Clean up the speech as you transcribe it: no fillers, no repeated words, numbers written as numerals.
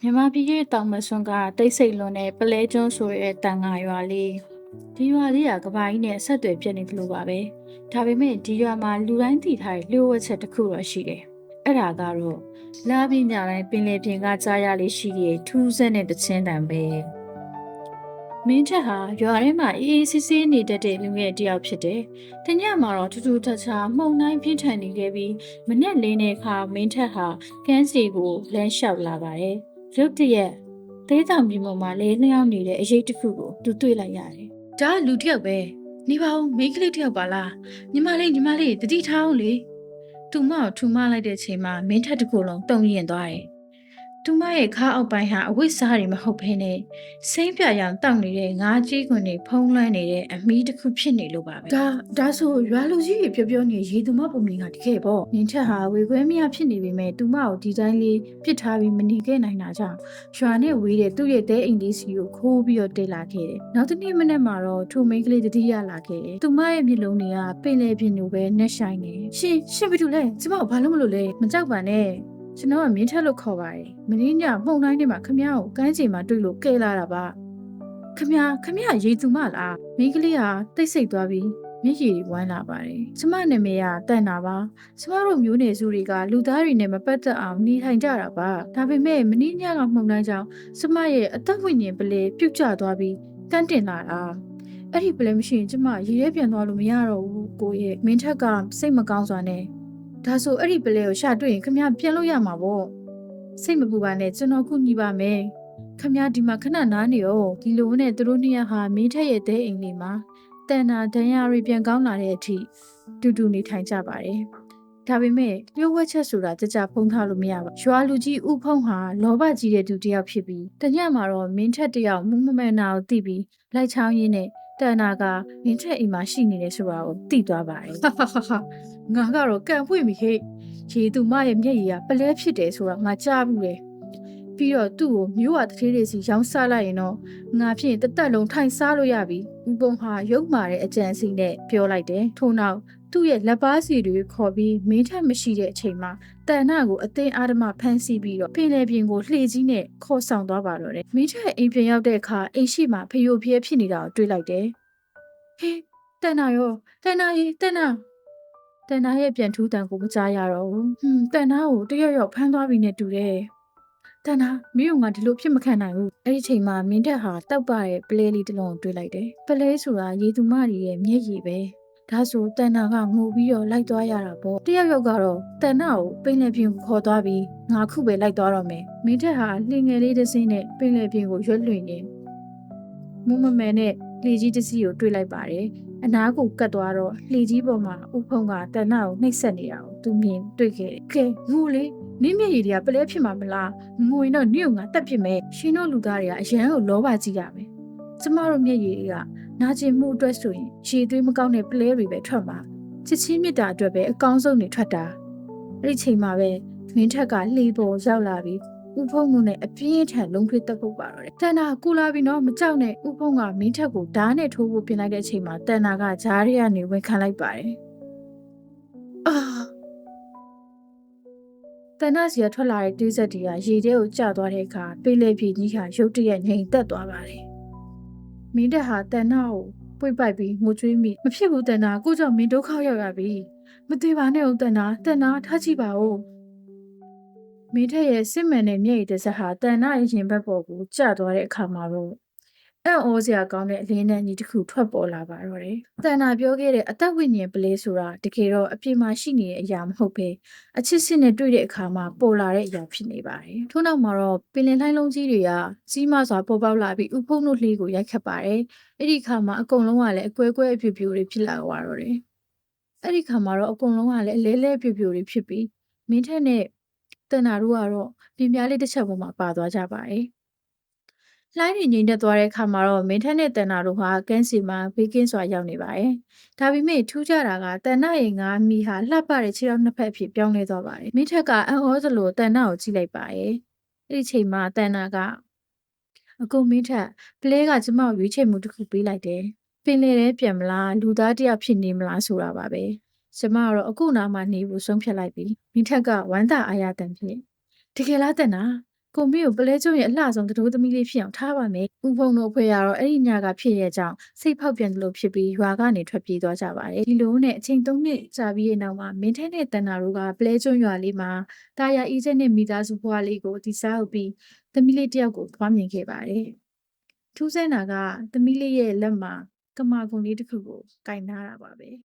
မြန်မာပြည်ရဲ့တောင်မစွန်းကတိတ်ဆိတ်လွန်တဲ့ပလဲကျွန်းဆိုတဲ့တန်ငါရွာလေးဒီရွာလေးကကဘာကြီးနဲ့ဆက်သွယ်ပြတ်နေသလိုပါပဲဒါပေမဲ့ဒီရွာမှာလူတိုင်းသိထားတဲ့လျှို့ဝှက်ချက်တစ်ခုတော့ရှိတယ်အဲ့ဒါကတော့လာပြီးညတိုင်းပင်လယ်ပြင်ကကြားရလေးရှိတဲ့ထူးဆန်းတဲ့တခြင်းတံပဲမင်းထက်ဟာရွာထဲမှာအေးအေးဆေးဆေးနေတတ်တဲ့လူငယ်တစ်ယောက်ဖြစ်တယ်။တညမှာတော့ထူးထူးခြားခြားမှုန်တိုင်းပြင်းထန်နေခဲ့ပြီးမနဲ့လင်းတဲ့အခါမင်းထက်ဟာကန်းစီကိုလမ်းလျှောက်လာပါတယ်။ရုတ်တရက်သေးတောင်ပြင်ပေါ်မှာလဲလျောင်းနေတဲ့အရေးတစ်ခုကိုသူတွေ့လိုက်ရတယ်။ဒါလူတစ်ယောက်ပဲနေပါဦးမိန်းကလေးတစ်ယောက်ပါလားညီမလေးတတိထားအောင်လေသူမကိုထူမလိုက်တဲ့ချိန်မှာမင်းထက်တစ်ခုလုံးတုံရင်သွားတယ်သူမရဲ့ခါအောက်ပိုင်းဟာအဝိစားတွေမဟုတ်ဘဲနဲ့စိမ့်ပြရောင်တောက်နေတဲ့ငါးကြီးခွင်တွေဖုံးလွှမ်းနေတဲ့အမီးတစ်ခုဖြစ်နေလို့ပါပဲဒါဆိုရွာလူကြီးတွေပြောနေရေသူမပုံမြင်ကတကယ်ပေါ့မင်းထက်ဟာဝေခွဲမရဖြစ်နေပေမဲ့သူမကိုဒီတိုင်းလေးပစ်ထားပြီးမနေခဲ့နိုင်တာကြောင့်ရွာနဲ့ဝေးတဲ့သူ့ရဲ့တဲအိမ်လေးစီကိုခိုးပြီးတော့တိတ်လာခဲ့တယ်နောက်တစ်နေ့မနေ့မှာတော့ထိုမိန်းကလေးတတိယလာခဲ့တယ်သူမရဲ့မျက်လုံးတွေကပင်လယ်ပြင်လိုပဲနှက်ဆိုင်နေရှင်ဘာလို့လဲကျမဘာလို့မလို့လဲမကြောက်ပါနဲ့ကျွန်တော်ကမင်းထက်လို့ခေါ်ပါတယ်မင်းညမှုန်တိုင်းထဲမှာခမရကိုကန်းချီမှာတွေ့လို့ကဲလာတာပါခမရရေသူမလားမိန်းကလေးဟာတိတ်ဆိတ်သွားပြီးမျက်ရည်ဝမ်းလာပါတယ်ကျမနာမည်ကတန်တာပါကျမတို့မျိုးနယ်စုတွေကလူသားတွေနဲ့မပတ်သက်အောင်နေထိုင်ကြတာပါဒါပေမဲ့မင်းညကမှုန်တိုင်းကြောင့်ကျမရဲ့အသက်ဝိညာဉ်ပလေပြုတ်ကျသွားပြီးတန်းတင်လာတာအဲ့ဒီပလဲမရှိရင်ကျမရေထဲပြန်သွားလို့မရတော့ဘူးကိုရဲ့မင်းထက်ကစိတ်မကောင်းစွာနဲ့ဒါဆိုအဲ့ဒီပလဲကိုရှာတွေ့ရင်ခမရပြန်လို့ရမှာပေါ့စိတ်မပူပါနဲ့ကျွန်တော်ခုညီပါမယ်ခမရဒီမှာခဏနားနေရောဒီလိုနဲ့သူတို့နှစ်ယောက်ဟာမင်းထက်ရဲ့တဲ့အိမ်လေးမှာတန်နာဒဏ်ရာတွေပြန်ကောင်းလာတဲ့အထိတူတူနေထိုင်ကြပါတယ်ဒါပေမဲ့လျှို့ဝှက်ချက်ဆိုတာကြကြဖုံးထားလို့မရပါရွာလူကြီးဥဖုံးဟာလောဘကြီးတဲ့သူတစ်ယောက်ဖြစ်ပြီးတညမှာတော့မင်းထက်တစ်ယောက်မူးမမှန်နာကိုသိပြီးလိုက်ချောင်းရင်းနဲ့တန်နာကမင်းထက်အိမ်မှာရှိနေတယ်ဆိုတာကိုသိသွားပါတယ်ငါကတော့ကန်ဖွင့်ပြီဟဲ့ရေသူမရဲ့မျက်ရည်ကပလဲဖြစ်တယ်ဆိုတော့ငါကြားဘူးလေပြီးတော့သူ့ကိုမျိုးဝတထေးတွေစီရောင်းစားလိုက်ရင်တော့ငါဖြင့်တသက်လုံးထိုင်စားလို့ရပြီဥပုံဟာရုပ်မာတဲ့အကြံစီနဲ့ပြောလိုက်တယ်ထို့နောက်သူ့ရဲ့လက်ပါစီတွေခေါ်ပြီးမင်းထက်မရှိတဲ့အချိန်မှာတန်နာကိုအသင်းအာဓမဖမ်းဆီးပြီးတော့ပင်လယ်ပြင်ကိုလှေကြီးနဲ့ခေါ်ဆောင်သွားပါတော့တယ်မင်းထက်အိမ်ပြန်ရောက်တဲ့အခါအိမ်ရှိမှာဖျို့ဖျဲဖြစ်နေတာကိုတွေ့လိုက်တယ်ဟေးတန်နာရဲ့ပြန်ထူးတန်ကိုမကြားရတော့ဘူးတန်နာကိုတယောက်ဖမ်းသွားပြီနဲ့တူတယ်တန်နာမင်းကဒီလိုဖြစ်မခံနိုင်ဘူးအဲ့ဒီချိန်မှာမင်းတက်ဟာတောက်ပတဲ့ပလဲလေးတစ်လုံးကိုတွေ့လိုက်တယ်ပလဲဆိုတာရေသူမတွေရဲ့မျက်ရည်ပဲဒါဆိုတန်နာကငိုပြီးတော့လိုက်သွားရတာပေါ့တယောက်ကတော့တန်နာကိုပင်လယ်ပြင်ကိုခေါ်သွားပြီးငါခုပဲလိုက်သွားတော့မယ်မင်းတက်ဟာလှင်ငယ်လေးတစ်စင်းနဲ့ပင်လယ်ပြင်ကိုရွက်လွှင့်နေမူမမဲနဲ့လှေကြီးတစ်စီးကိုတွေ့လိုက်ပါတယ်အနားကိုကတ်သွားတော့လှေကြီးပေါ်မှာဥဖုံကတန်နာကိုနှိပ်စက်နေတာကိုသူမြင်တွေ့ခဲ့တယ်ကဲငိုလေနင်းမျက်ရည်တွေကပလဲဖြစ်မှာမလားငိုရင်တော့နင့်ကိုငါတက်ဖြစ်မယ်ရှင်တို့လူသားတွေကအရန်ကိုလောဘကြီးရမယ်ကျမတို့မျက်ရည်တွေကနာကျင်မှုအတွက်ဆိုရင်ရေသွေးမကောင်းတဲ့ပလဲတွေပဲထွက်မှာချစ်ချင်းမြတ်တာအတွက်ပဲအကောင်းဆုံးတွေထွက်တာအဲ့ဒီချိန်မှာပဲမင်းထက်ကလှေပေါ်ရောက်လာပြီးဥဖုံကနဲ့အပြင်းထန်လုံးထွေးတက်ဖို့ပါတော့တယ်တန်နာကူလာပြီးတော့မကြောက်နဲ့ဥဖုံကမင်းထက်ကိုဓာတ်နဲ့ထိုးဖို့ပြင်လိုက်တဲ့အချိန်မှာတန်နာကဂျားရီကနေဝင်ခံလိုက်ပါတယ်တန်နာစီကထွက်လာတဲ့တွေးဆက်တွေကရေထဲကိုကျသွားတဲ့အခါပင်လယ်ပြင်ကြီးဟာရုတ်တရက်ငြိမ်သက်သွားပါတယ်မင်းတက်ဟာတန်နာကိုပွေ့ပိုက်ပြီးငိုကြွေးမိမဖြစ်ဘူးတန်နာကိုကြောင့်မင်းဒုက္ခရောက်ရပြီမသေးပါနဲ့ဦးတန်နာထားကြည့်ပါဦးမင်းထက်ရဲ့စစ်မှန်တဲ့မျက်ရည်တစ်စက်ဟာတန်နာရဲ့ရင်ဘတ်ပေါ်ကိုကျသွားတဲ့အခါမှာတော့အံ့ဩစရာကောင်းတဲ့အလင်းတန်းကြီးတစ်ခုထွက်ပေါ်လာပါတော့တယ်။တန်နာပြောခဲ့တဲ့အသက်ဝိညာဉ်ပလဲဆိုတာတကယ်တော့အပြင်မှာရှိနေတဲ့အရာမဟုတ်ပဲအချစ်စစ်နဲ့တွေ့တဲ့အခါမှာပေါ်လာတဲ့အရာဖြစ်နေပါတယ်။ထို့နောက်မှာတော့ပင်လယ်လှိုင်းလုံးကြီးတွေကစီးမစွာပေါ်ပေါက်လာပြီးဥဖုံတို့လှေကိုရိုက်ခတ်ပါတယ်။အဲ့ဒီအခါမှာအကုန်လုံးကလည်းအကွဲကွဲအပြူပြူတွေဖြစ်လာသွားတော့တယ်။အဲ့ဒီအခါမှာတော့အကုန်လုံးကလည်းအလဲလဲပြူပြူတွေဖြစ်ပြီးမင်းထက်နဲ့တန်နာတို့ကတော့ပြင်းပြလေးတစ်ချက်ပေါ်မှာပါသွားကြပါတယ်။လှိုင်းတွေငြိမ်သက်သွားတဲ့အခါမှာတော့မင်းထက်နဲ့တန်နာတို့ဟာကန်းစီမှာဘေးကင်းစွာရောက်နေပါတယ်။ဒါပေမဲ့ထူးခြားတာကတန်နာရဲ့ငါးမီဟာလှပတဲ့ခြေထောက်နှစ်ဖက်အဖြစ်ပြောင်းလဲသွားပါတယ်။မင်းထက်ကအံ့ဩသလိုတန်နာကိုကြည့်လိုက်ပါတယ်။အဲ့ဒီချိန်မှာတန်နာကအကိုမင်းထက်ပလဲကကျမကိုရွေးချယ်မှုတစ်ခုပေးလိုက်တယ်။ပင်လေထဲပြန်မလားလူသားတစ်ယောက်ဖြစ်နေမလားဆိုတာပါပဲ။ကျမကတော့အခုနားမှာနေဖို့ဆုံးဖြတ်လိုက်ပြီ။မင်းထက်ကဝမ်းသာအားရတန်ဖြစ်တကယ်လားတန်နာ ကိုမင်းကိုပလဲကျုံရဲ့အလှဆုံးတတိုးသမီးလေးဖြစ်အောင်ထားပါမယ်။ဦးဖုံတို့အဖေကတော့အဲ့ဒီညကဖြစ်ရဲ့ကြောင့်စိတ်ဖောက်ပြန်တယ်လို့ဖြစ်ပြီးရွာကနေထွက်ပြေးသွားကြပါတယ်။ဒီလိုနဲ့အချိန်3နှစ်ကြာပြီးရဲ့နောက်မှာမင်းထဲနဲ့တန်နာတို့ကပလဲကျုံရွာလေးမှာတာယာအေးချက်နဲ့မိသားစုဘွားလေးကိုဒီစားဟုတ်ပြီးသမီးလေးတယောက်ကိုသွားမြင်ခဲ့ပါတယ်။ထူးဆန်းတာကသမီးလေးရဲ့လက်မှာကမာကွန်လေးတစ်ခုကိုကင်ထားတာပါပဲ။